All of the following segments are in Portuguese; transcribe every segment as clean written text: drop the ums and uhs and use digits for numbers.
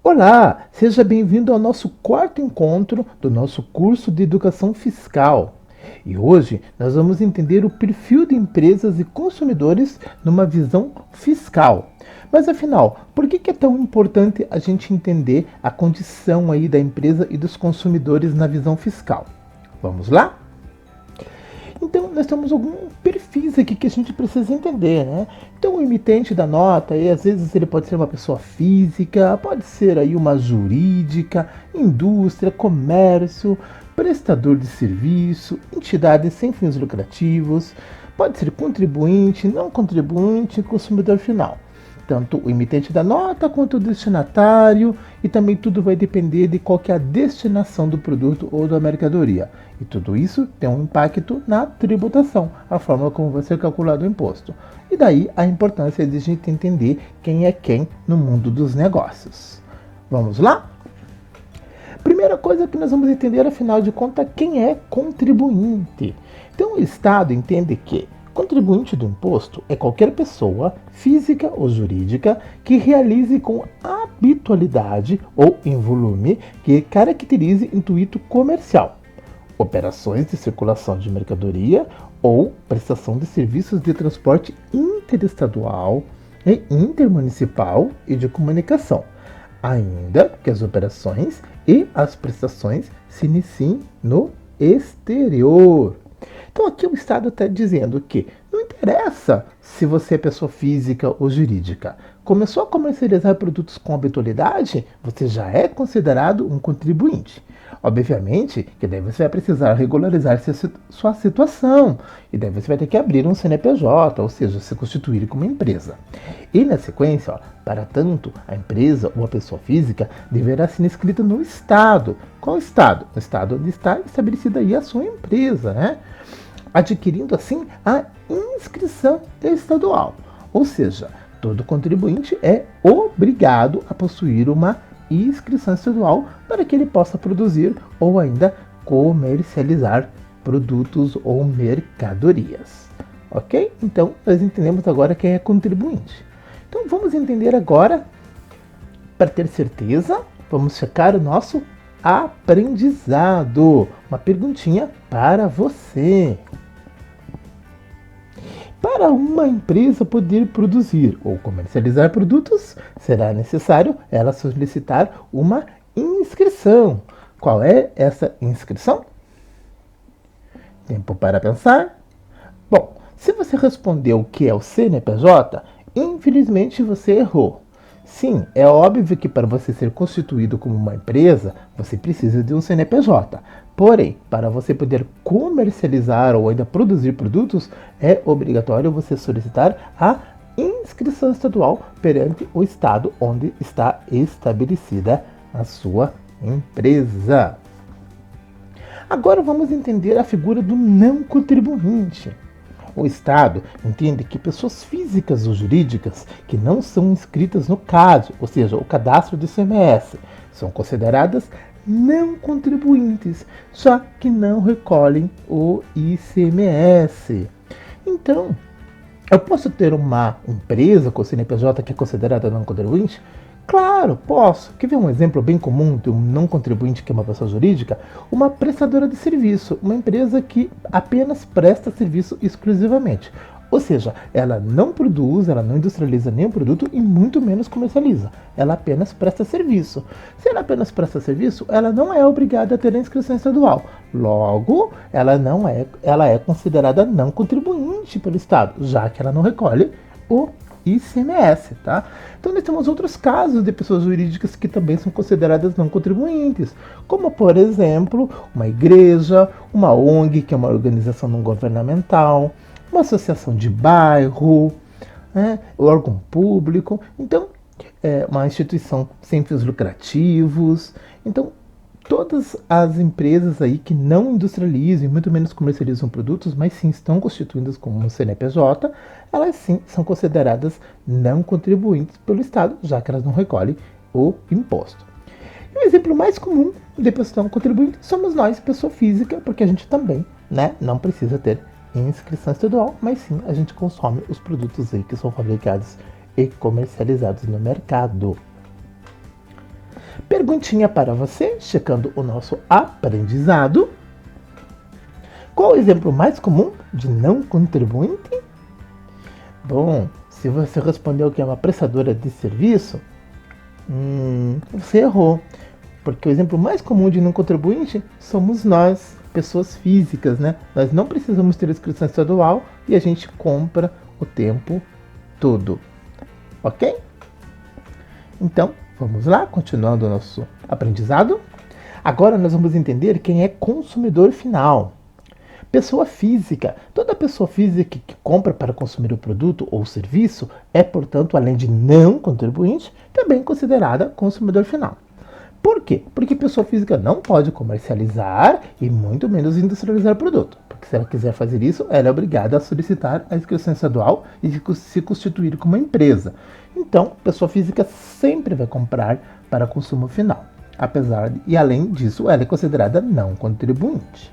Olá, seja bem-vindo ao nosso quarto encontro do nosso curso de Educação Fiscal. E hoje nós vamos entender o perfil de empresas e consumidores numa visão fiscal. Mas afinal, por que é tão importante a gente entender a condição aí da empresa e dos consumidores na visão fiscal? Vamos lá? Então, nós temos alguns perfis aqui que a gente precisa entender, né? Então, o emitente da nota, aí, às vezes ele pode ser uma pessoa física, pode ser aí uma jurídica, indústria, comércio, prestador de serviço, entidade sem fins lucrativos, pode ser contribuinte, não contribuinte, consumidor final. Tanto o emitente da nota quanto o destinatário, e também tudo vai depender de qual que é a destinação do produto ou da mercadoria. E tudo isso tem um impacto na tributação, a forma como vai ser calculado o imposto. E daí a importância de a gente entender quem é quem no mundo dos negócios. Vamos lá? Primeira coisa que nós vamos entender, afinal de contas, quem é contribuinte. Então o Estado entende que contribuinte do imposto é qualquer pessoa, física ou jurídica, que realize com habitualidade ou em volume que caracterize intuito comercial, operações de circulação de mercadoria ou prestação de serviços de transporte interestadual e intermunicipal e de comunicação, ainda que as operações e as prestações se iniciem no exterior. Então aqui o Estado está dizendo que não interessa se você é pessoa física ou jurídica. Começou a comercializar produtos com habitualidade, você já é considerado um contribuinte. Obviamente que daí você vai precisar regularizar sua situação e daí você vai ter que abrir um CNPJ, ou seja, se constituir como empresa. E na sequência, para tanto, a empresa ou a pessoa física deverá ser inscrita no Estado. Qual Estado? O Estado onde está estabelecida aí a sua empresa, né? Adquirindo assim a inscrição estadual. Ou seja, todo contribuinte é obrigado a possuir uma inscrição estadual para que ele possa produzir ou ainda comercializar produtos ou mercadorias. Ok? Então, nós entendemos agora quem é contribuinte. Então, vamos entender agora, para ter certeza, vamos checar o nosso aprendizado. Uma perguntinha para você. Para uma empresa poder produzir ou comercializar produtos, será necessário ela solicitar uma inscrição. Qual é essa inscrição? Tempo para pensar? Bom, se você respondeu que é o CNPJ, infelizmente você errou. Sim, é óbvio que para você ser constituído como uma empresa, você precisa de um CNPJ. Porém, para você poder comercializar ou ainda produzir produtos, é obrigatório você solicitar a inscrição estadual perante o estado onde está estabelecida a sua empresa. Agora vamos entender a figura do não contribuinte. O Estado entende que pessoas físicas ou jurídicas que não são inscritas no CAD, ou seja, o cadastro do ICMS, são consideradas não contribuintes, só que não recolhem o ICMS. Então, eu posso ter uma empresa com CNPJ que é considerada não contribuinte? Claro, posso. Quer ver um exemplo bem comum de um não contribuinte que é uma pessoa jurídica? Uma prestadora de serviço, uma empresa que apenas presta serviço exclusivamente. Ou seja, ela não produz, ela não industrializa nenhum produto e muito menos comercializa. Ela apenas presta serviço. Se ela apenas presta serviço, ela não é obrigada a ter a inscrição estadual. Logo, ela é considerada não contribuinte pelo Estado, já que ela não recolhe o ICMS, tá? Então nós temos outros casos de pessoas jurídicas que também são consideradas não contribuintes, como por exemplo, uma igreja, uma ONG, que é uma organização não governamental, uma associação de bairro, né, órgão público, então uma instituição sem fins lucrativos. Então todas as empresas aí que não industrializam e muito menos comercializam produtos, mas sim estão constituídas como um CNPJ, elas sim são consideradas não contribuintes pelo Estado, já que elas não recolhem o imposto. E o exemplo mais comum de pessoa não contribuinte somos nós, pessoa física, porque a gente também, né, não precisa ter inscrição estadual, mas sim a gente consome os produtos aí que são fabricados e comercializados no mercado. Perguntinha para você, checando o nosso aprendizado. Qual o exemplo mais comum de não contribuinte? Bom, se você respondeu que é uma prestadora de serviço, você errou. Porque o exemplo mais comum de não contribuinte somos nós, pessoas físicas, né? Nós não precisamos ter inscrição estadual e a gente compra o tempo todo. Ok? Então, vamos lá, continuando o nosso aprendizado. Agora nós vamos entender quem é consumidor final. Pessoa física. Toda pessoa física que compra para consumir o produto ou serviço é, portanto, além de não contribuinte, também considerada consumidor final. Por quê? Porque pessoa física não pode comercializar e muito menos industrializar o produto. Porque se ela quiser fazer isso, ela é obrigada a solicitar a inscrição estadual e se constituir como empresa. Então, pessoa física sempre vai comprar para consumo final. E além disso, ela é considerada não contribuinte.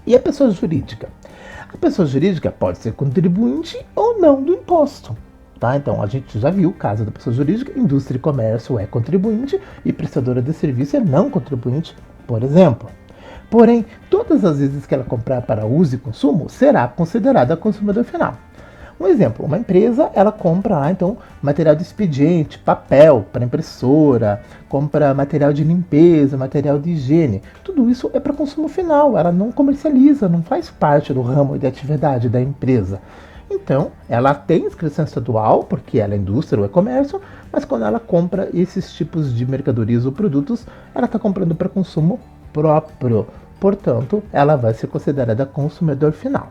E a pessoa jurídica? A pessoa jurídica pode ser contribuinte ou não do imposto. Tá? Então, a gente já viu o caso da pessoa jurídica, indústria e comércio é contribuinte e prestadora de serviço é não contribuinte, por exemplo. Porém, todas as vezes que ela comprar para uso e consumo, será considerada consumidor final. Um exemplo, uma empresa, ela compra lá, então, material de expediente, papel para impressora, compra material de limpeza, material de higiene. Tudo isso é para consumo final, ela não comercializa, não faz parte do ramo de atividade da empresa. Então, ela tem inscrição estadual, porque ela é indústria ou é comércio, mas quando ela compra esses tipos de mercadorias ou produtos, ela está comprando para consumo próprio. Portanto, ela vai ser considerada consumidor final.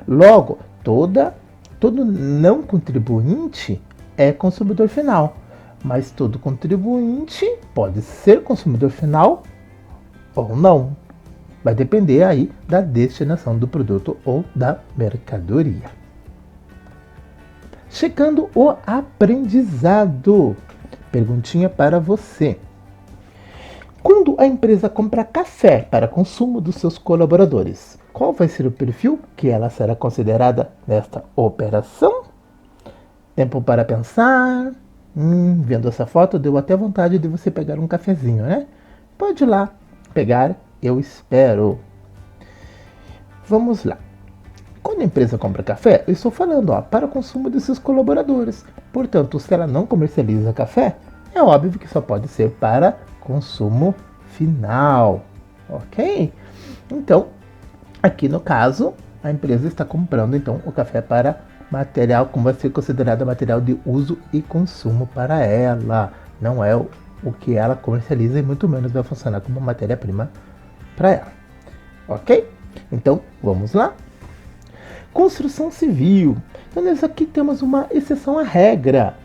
Logo, todo não contribuinte é consumidor final, mas todo contribuinte pode ser consumidor final ou não. Vai depender aí da destinação do produto ou da mercadoria. Checando o aprendizado. Perguntinha para você. Quando a empresa compra café para consumo dos seus colaboradores, qual vai ser o perfil que ela será considerada nesta operação? Tempo para pensar. Vendo essa foto, deu até vontade de você pegar um cafezinho, né? Pode ir lá pegar, eu espero. Vamos lá. Quando a empresa compra café, eu estou falando para o consumo de seus colaboradores. Portanto, se ela não comercializa café, é óbvio que só pode ser para consumo final. Ok? Então, aqui no caso, a empresa está comprando então o café para material, como vai ser considerado material de uso e consumo para ela. Não é o que ela comercializa e muito menos vai funcionar como matéria-prima para ela. Ok? Então, vamos lá. Construção civil. Então, nós aqui temos uma exceção à regra.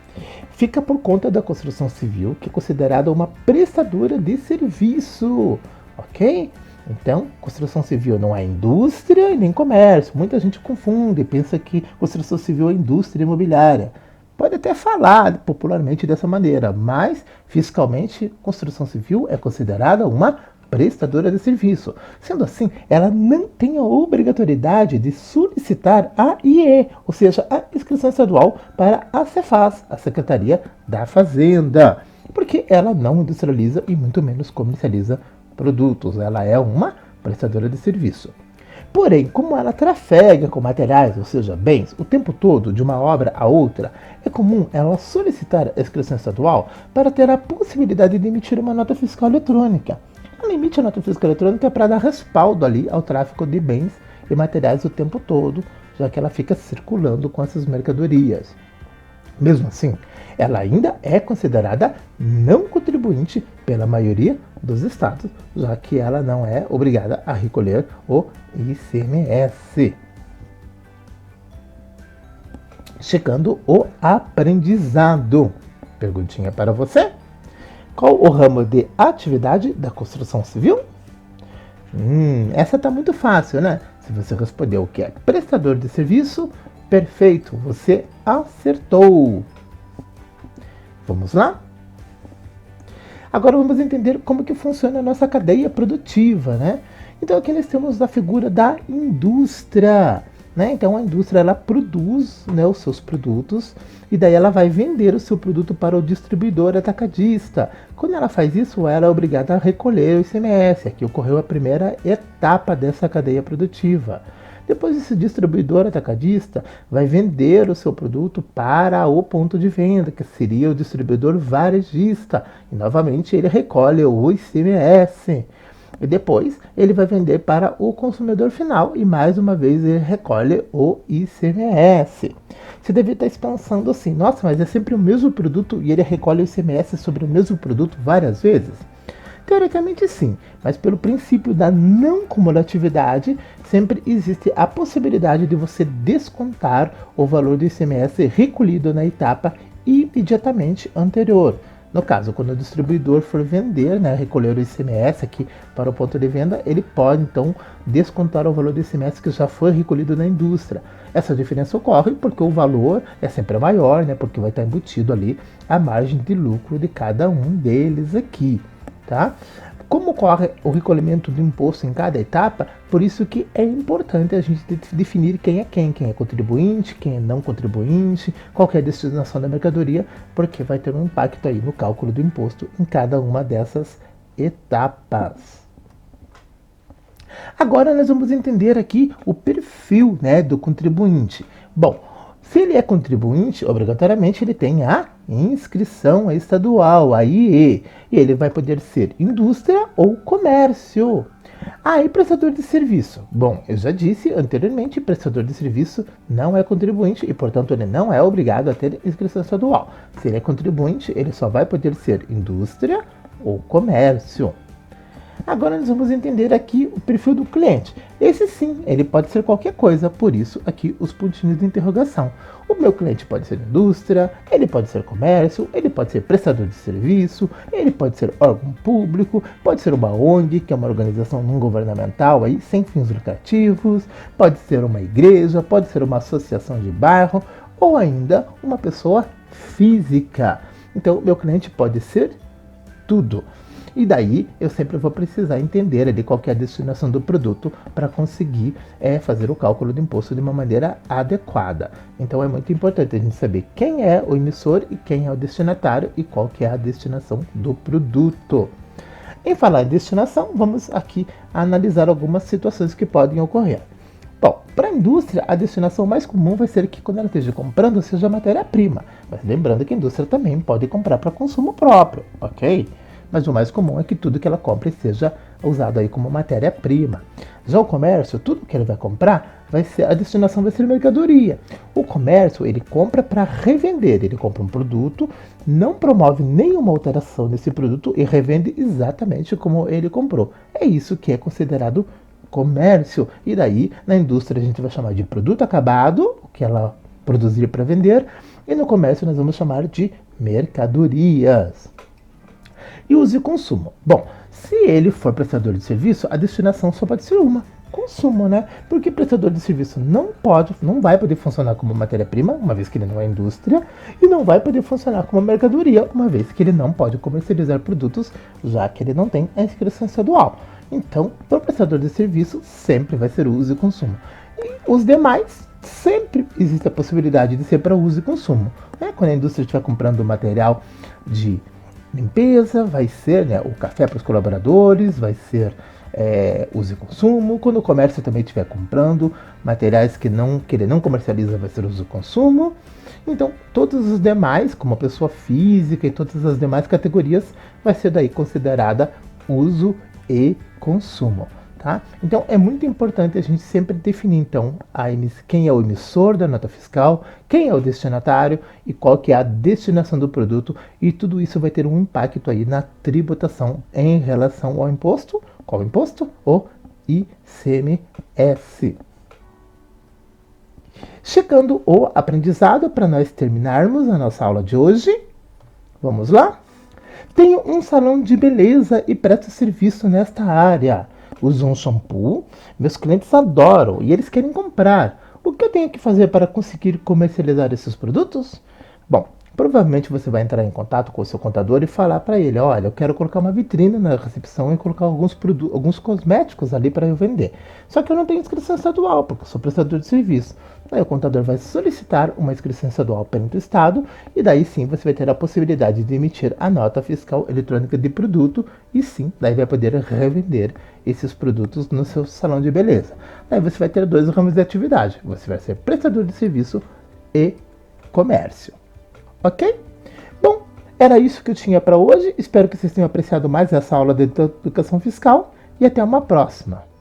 Fica por conta da construção civil, que é considerada uma prestadora de serviço. Ok? Então, construção civil não é indústria e nem comércio. Muita gente confunde e pensa que construção civil é indústria imobiliária. Pode até falar popularmente dessa maneira, mas fiscalmente, construção civil é considerada uma prestadora de serviço. Sendo assim, ela não tem a obrigatoriedade de solicitar a IE, ou seja, a inscrição estadual para a Cefaz, a Secretaria da Fazenda, porque ela não industrializa e muito menos comercializa produtos. Ela é uma prestadora de serviço. Porém, como ela trafega com materiais, ou seja, bens, o tempo todo, de uma obra a outra, é comum ela solicitar a inscrição estadual para ter a possibilidade de emitir uma nota fiscal eletrônica. Ela emite a nota fiscal eletrônica para dar respaldo ali ao tráfico de bens e materiais o tempo todo, já que ela fica circulando com essas mercadorias. Mesmo assim, ela ainda é considerada não contribuinte pela maioria dos estados, já que ela não é obrigada a recolher o ICMS. Checando o aprendizado. Perguntinha para você. Qual o ramo de atividade da construção civil? Essa está muito fácil, né? Se você respondeu que é prestador de serviço, perfeito, você acertou. Vamos lá? Agora vamos entender como que funciona a nossa cadeia produtiva, né? Então aqui nós temos a figura da indústria. né? Então a indústria ela produz, né, os seus produtos e daí ela vai vender o seu produto para o distribuidor atacadista. Quando ela faz isso, ela é obrigada a recolher o ICMS. Aqui ocorreu a primeira etapa dessa cadeia produtiva. Depois esse distribuidor atacadista vai vender o seu produto para o ponto de venda, que seria o distribuidor varejista. E novamente ele recolhe o ICMS. E depois ele vai vender para o consumidor final e mais uma vez ele recolhe o ICMS. Você deve estar pensando assim, nossa, mas é sempre o mesmo produto e ele recolhe o ICMS sobre o mesmo produto várias vezes? Teoricamente sim, mas pelo princípio da não cumulatividade, sempre existe a possibilidade de você descontar o valor do ICMS recolhido na etapa imediatamente anterior. No caso, quando o distribuidor for vender, né, recolher o ICMS aqui para o ponto de venda, ele pode então descontar o valor do ICMS que já foi recolhido na indústria. Essa diferença ocorre porque o valor é sempre maior, né, porque vai estar embutido ali a margem de lucro de cada um deles aqui, tá? Como ocorre o recolhimento do imposto em cada etapa, por isso que é importante a gente definir quem é contribuinte, quem é não contribuinte, qual é a destinação da mercadoria, porque vai ter um impacto aí no cálculo do imposto em cada uma dessas etapas. Agora nós vamos entender aqui o perfil, né, do contribuinte. Bom, se ele é contribuinte, obrigatoriamente ele tem a inscrição estadual, a IE, e ele vai poder ser indústria ou comércio. E prestador de serviço? Bom, eu já disse anteriormente, prestador de serviço não é contribuinte e, portanto, ele não é obrigado a ter inscrição estadual. Se ele é contribuinte, ele só vai poder ser indústria ou comércio. Agora nós vamos entender aqui o perfil do cliente. Esse sim, ele pode ser qualquer coisa, por isso aqui os pontinhos de interrogação. O meu cliente pode ser indústria, ele pode ser comércio, ele pode ser prestador de serviço, ele pode ser órgão público, pode ser uma ONG, que é uma organização não governamental aí, sem fins lucrativos, pode ser uma igreja, pode ser uma associação de bairro ou ainda uma pessoa física. Então, meu cliente pode ser tudo. E daí eu sempre vou precisar entender ali qual que é a destinação do produto para conseguir fazer o cálculo do imposto de uma maneira adequada. Então é muito importante a gente saber quem é o emissor e quem é o destinatário e qual que é a destinação do produto. Em falar em destinação, vamos aqui analisar algumas situações que podem ocorrer. Bom, para a indústria, a destinação mais comum vai ser que quando ela esteja comprando seja matéria-prima. Mas lembrando que a indústria também pode comprar para consumo próprio, ok? Mas o mais comum é que tudo que ela compre seja usado aí como matéria-prima. Já o comércio, tudo que ele vai comprar, a destinação vai ser mercadoria. O comércio, ele compra para revender, ele compra um produto, não promove nenhuma alteração nesse produto e revende exatamente como ele comprou. É isso que é considerado comércio. E daí, na indústria, a gente vai chamar de produto acabado, o que ela produzir para vender, e no comércio nós vamos chamar de mercadorias. E uso e consumo. Bom, se ele for prestador de serviço, a destinação só pode ser uma, consumo, né? Porque prestador de serviço não vai poder funcionar como matéria-prima, uma vez que ele não é indústria, e não vai poder funcionar como mercadoria, uma vez que ele não pode comercializar produtos, já que ele não tem a inscrição estadual. Então, para o prestador de serviço, sempre vai ser uso e consumo. E os demais, sempre existe a possibilidade de ser para uso e consumo. Né? Quando a indústria estiver comprando material de limpeza, vai ser, né, o café para os colaboradores, vai ser uso e consumo. Quando o comércio também estiver comprando materiais que ele não comercializa, vai ser uso e consumo. Então, todos os demais, como a pessoa física e todas as demais categorias, vai ser daí considerada uso e consumo. Tá? Então é muito importante a gente sempre definir então quem é o emissor da nota fiscal, quem é o destinatário e qual que é a destinação do produto, e tudo isso vai ter um impacto aí na tributação em relação ao imposto. Qual imposto? O ICMS. Chegando o aprendizado para nós terminarmos a nossa aula de hoje. Vamos lá? Tenho um salão de beleza e presto serviço nesta área. Uso um shampoo, meus clientes adoram e eles querem comprar. O que eu tenho que fazer para conseguir comercializar esses produtos? Bom, Provavelmente você vai entrar em contato com o seu contador e falar para ele, olha, eu quero colocar uma vitrine na recepção e colocar alguns cosméticos ali para eu vender. Só que eu não tenho inscrição estadual, porque eu sou prestador de serviço. Aí o contador vai solicitar uma inscrição estadual perante o Estado e daí sim você vai ter a possibilidade de emitir a nota fiscal eletrônica de produto e sim, daí vai poder revender esses produtos no seu salão de beleza. Daí você vai ter dois ramos de atividade. Você vai ser prestador de serviço e comércio. Ok? Bom, era isso que eu tinha para hoje. Espero que vocês tenham apreciado mais essa aula de educação fiscal e até uma próxima.